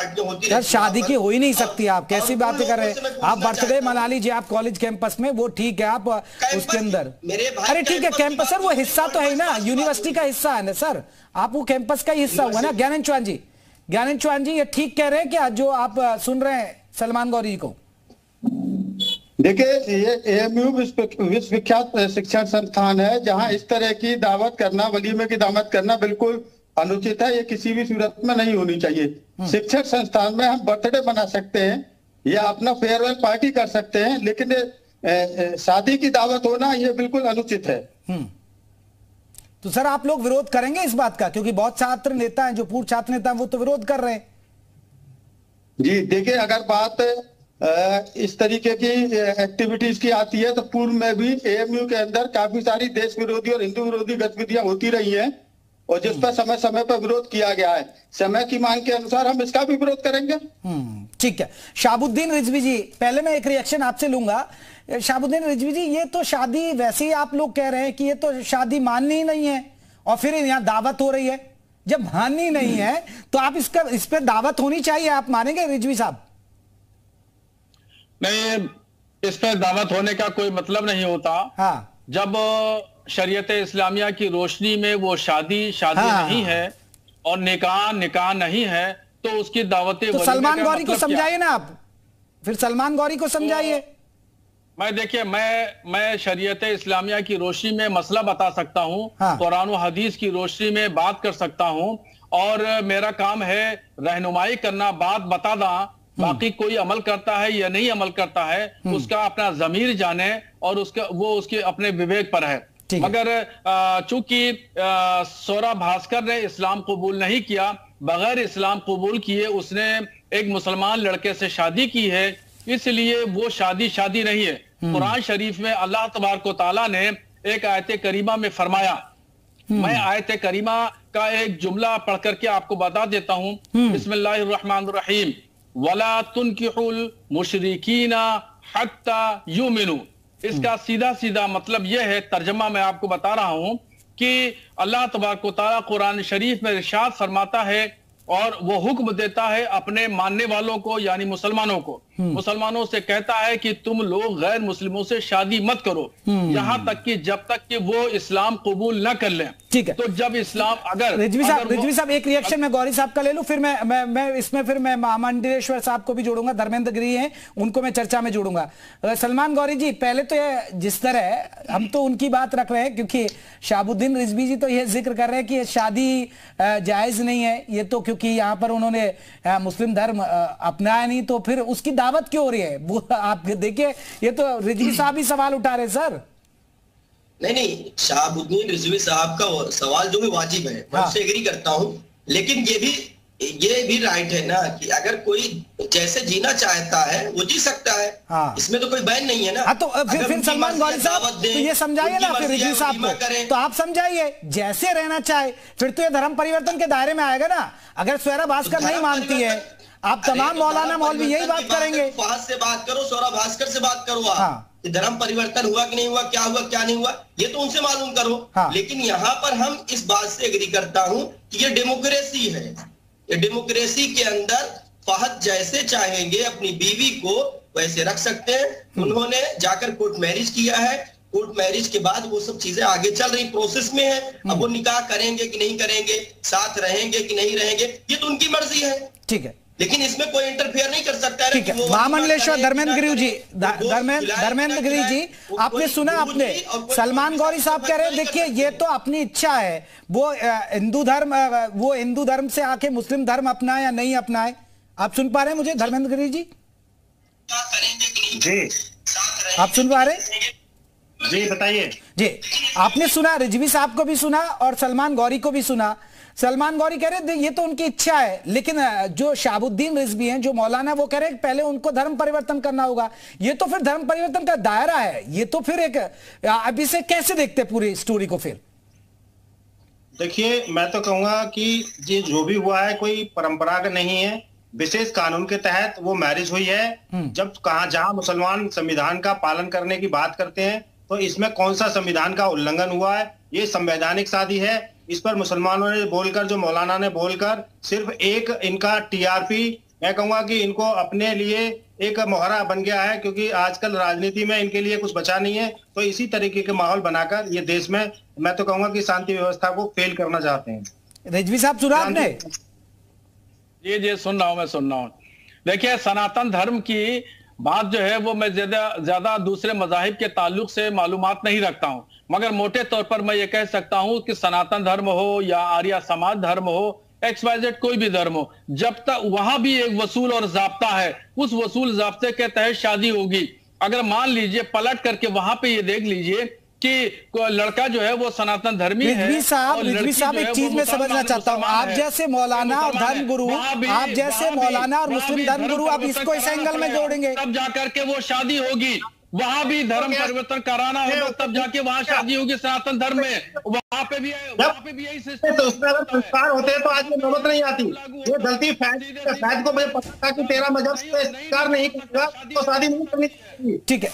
पार्टियां होती सर शादी की हो ही नहीं सकती, आप कैसी बातें कर रहे हैं? आप बर्थडे मना लीजिए आप कॉलेज कैंपस में, वो ठीक है, आप उसके अंदर, अरे ठीक है कैंपस सर, वो हिस्सा तो है ना, यूनिवर्सिटी का हिस्सा है ना सर, आप वो कैंपस का हिस्सा हुआ ना। ज्ञानेंद्र चौहान जी ये ठीक कह रहे हैं क्या जो आप सुन रहे हैं सलमान गौरी जी को? देखिए ये एएमयू विश्वविख्यात शिक्षण संस्थान है, जहां इस तरह की दावत करना, वलीमे की दावत करना बिल्कुल अनुचित है। ये किसी भी सूरत में नहीं होनी चाहिए। शिक्षण संस्थान में हम बर्थडे मना सकते हैं या अपना फेयरवेल पार्टी कर सकते हैं, लेकिन शादी की दावत होना ये बिल्कुल अनुचित है। तो सर आप लोग विरोध करेंगे इस बात का, क्योंकि बहुत छात्र नेता हैं जो पूर्व छात्र नेता हैं वो तो विरोध कर रहे हैं। जी देखिए, अगर बात इस तरीके की एक्टिविटीज की आती है तो पूर्व में भी एएमयू के अंदर काफी सारी देश विरोधी और हिंदू विरोधी गतिविधियां होती रही हैं, और जिस पर समय समय पर विरोध किया गया है। समय की मांग के अनुसार हम इसका भी विरोध करेंगे। ठीक है। शाहबुद्दीन रिजवी जी, पहले मैं एक रिएक्शन आपसे लूंगा। शाहबुद्दीन रिजवी जी, ये तो शादी वैसे ही आप लोग कह रहे हैं कि ये तो शादी माननी ही नहीं है, और फिर यहाँ दावत हो रही है। जब माननी नहीं है तो आप इस पर दावत होनी चाहिए, आप मानेंगे रिजवी साहब? नहीं, इस पर दावत होने का कोई मतलब नहीं होता। हाँ। जब शरीयत इस्लामिया की रोशनी में वो शादी नहीं है और निकाह नहीं है, तो उसकी दावतें तो सलमान गौरी को समझाइए ना आप, फिर सलमान गौरी को समझाइए। मैं देखिए, मैं शरीयत इस्लामिया की रोशनी में मसला बता सकता हूँ, कुरान और हदीस की रोशनी में बात कर सकता हूँ, और मेरा काम है रहनुमाई करना, बात बता। बाकी कोई अमल करता है या नहीं अमल करता है उसका अपना ज़मीर जाने, और उसके अपने विवेक पर है। मगर चूंकि सोरा भास्कर ने इस्लाम कबूल नहीं किया, बगैर इस्लाम कबूल किए उसने एक मुसलमान लड़के से शादी की है, इसलिए वो शादी नहीं है। कुरान शरीफ में अल्लाह तबारक व तआला ने एक आयत करीमा में फरमाया, मैं आयत करीमा का एक जुमला पढ़ करके आपको बता देता हूं। बिस्मिल्लाहिर्रहमानिर्रहीम, वला तुनकिहुल मुशरिकीना हत्ता युमिनु। इसका सीधा सीधा मतलब यह है, तर्जमा मैं आपको बता रहा हूं कि अल्लाह तबारक व तआला कुरान शरीफ में इरशाद फरमाता है और वो हुक्म देता है अपने मानने वालों को, यानी मुसलमानों को, मुसलमानों से कहता है कि तुम लोग गैर मुस्लिमों से शादी मत करो, यहां तक कि जब तक कि वो इस्लाम कबूल न कर लें। ठीक है। तो जब इस्लाम रिजवी साहब एक रिएक्शन में गौरी साहब का ले लूं, फिर मैं इसमें फिर मैं मंडलेश्वर साहब को भी जोड़ूंगा, धर्मेंद्र गिरी हैं उनको मैं चर्चा में जोड़ूंगा। सलमान गौरी जी, पहले तो ये जिस तरह हम तो उनकी बात रख रहे हैं, क्योंकि शाहबुद्दीन रिजवी जी तो ये जिक्र कर रहे हैं कि शादी जायज नहीं है, ये तो क्योंकि यहाँ पर उन्होंने मुस्लिम धर्म अपनाया नहीं, तो फिर उसकी दावत क्यों हो रही है? वो आप देखिए, ये तो रिजवी साहब ही सवाल उठा रहे सर। नहीं, शाहबुद्दीन रिजवी साहब का सवाल जो भी वाजिब है, मैं उससे एग्री करता हूं, लेकिन ये भी राइट है ना कि अगर कोई जैसे जीना चाहता है वो जी सकता है। इसमें तो कोई बैन नहीं है ना। तो फिर सलमान गौरी साहब तो ये समझाइए ना फिर रिजवी साहब को, तो आप समझाइए जैसे रहना चाहे, फिर तो ये धर्म परिवर्तन के दायरे में आएगा ना। अगर स्वरा भास्कर नहीं मानती है, आप तमाम मौलाना मौलवी यही बात करेंगे। फहद से बात करो, स्वरा भास्कर से बात करो, आप धर्म परिवर्तन हुआ कि नहीं हुआ, क्या हुआ क्या नहीं हुआ, ये तो उनसे मालूम करो। लेकिन यहाँ पर हम इस बात से एग्री करता हूं कि ये डेमोक्रेसी है। ये डेमोक्रेसी के अंदर फहद जैसे चाहेंगे अपनी बीवी को वैसे रख सकते हैं। उन्होंने जाकर कोर्ट मैरिज किया है, कोर्ट मैरिज के बाद वो सब चीजें आगे चल रही प्रोसेस में है। अब वो निकाह करेंगे कि नहीं करेंगे, साथ रहेंगे कि नहीं रहेंगे, ये तो उनकी मर्जी है। ठीक है, लेकिन इसमें कोई इंटरफेयर नहीं कर सकता है। ठीक है। महामंडलेश्वर धर्मेंद्र गिरी जी, धर्मेंद्र गिरी जी, आपने सुना, आपने सलमान गौरी साहब कह रहे हैं देखिए ये तो अपनी इच्छा है, वो हिंदू धर्म से आके मुस्लिम धर्म अपनाए या नहीं अपनाए। आप सुन पा रहे हैं मुझे धर्मेंद्र गिरी जी? जी आप सुन पा रहे हैं? जी बताइए। जी, आपने सुना, रिजवी साहब को भी सुना और सलमान गौरी को भी सुना। सलमान गौरी कह रहे ये तो उनकी इच्छा है, लेकिन जो शाहबुद्दीन रिजवी हैं, जो मौलाना, वो कह रहे हैं पहले उनको धर्म परिवर्तन करना होगा। ये तो फिर धर्म परिवर्तन का दायरा है, ये तो फिर एक, अब इसे कैसे देखते पूरी स्टोरी को? फिर देखिए, मैं तो कहूंगा कि ये जो भी हुआ है कोई परंपरागत नहीं है, विशेष कानून के तहत वो मैरिज हुई है। जब जहां मुसलमान संविधान का पालन करने की बात करते हैं, तो इसमें कौन सा संविधान का उल्लंघन हुआ है? ये संवैधानिक शादी है। इस पर मुसलमानों ने बोलकर, जो मौलाना ने बोलकर, सिर्फ एक इनका टीआरपी मैं कहूंगा कि इनको अपने लिए एक मोहरा बन गया है, क्योंकि आजकल राजनीति में इनके लिए कुछ बचा नहीं है। तो इसी तरीके के माहौल बनाकर ये देश में, मैं तो कहूंगा कि शांति व्यवस्था को फेल करना चाहते हैं। रिजवी साहब सुना आपने? जी सुन रहा हूं, मैं सुन रहा हूं। देखिए, सनातन धर्म की बात जो है वो मैं ज्यादा दूसरे मजाहिब के ताल्लुक से मालूमात नहीं रखता हूं, मगर मोटे तौर पर मैं ये कह सकता हूं कि सनातन धर्म हो या आर्य समाज धर्म हो, XYZ कोई भी धर्म हो, जब तक वहां भी एक वसूल और जाब्ता है, उस वसूल जाब्ते के तहत शादी होगी। अगर मान लीजिए पलट करके वहां पे ये देख लीजिए कि लड़का जो है वो सनातन धर्मी है। रिजवी साहब एक चीज में समझना चाहता हूं, आप जैसे मौलाना और धर्म गुरु, आप जैसे मौलाना और मुस्लिम धर्म गुरु, आप इसको इस एंगल में जोड़ेंगे तब जाकर के वो शादी होगी। वहां भी धर्म परिवर्तन कराना होगा तब जाके वहां शादी होगी सनातन धर्म में। वहां पे भी यही सिस्टम। तो उसमें अगर संस्कार होते तो आज ये नौबत नहीं आती। ये गलती फैज को मुझे पता था कि तेरा मजहब संस्कार नहीं करेगा तो शादी नहीं करनी चाहिए। ठीक है।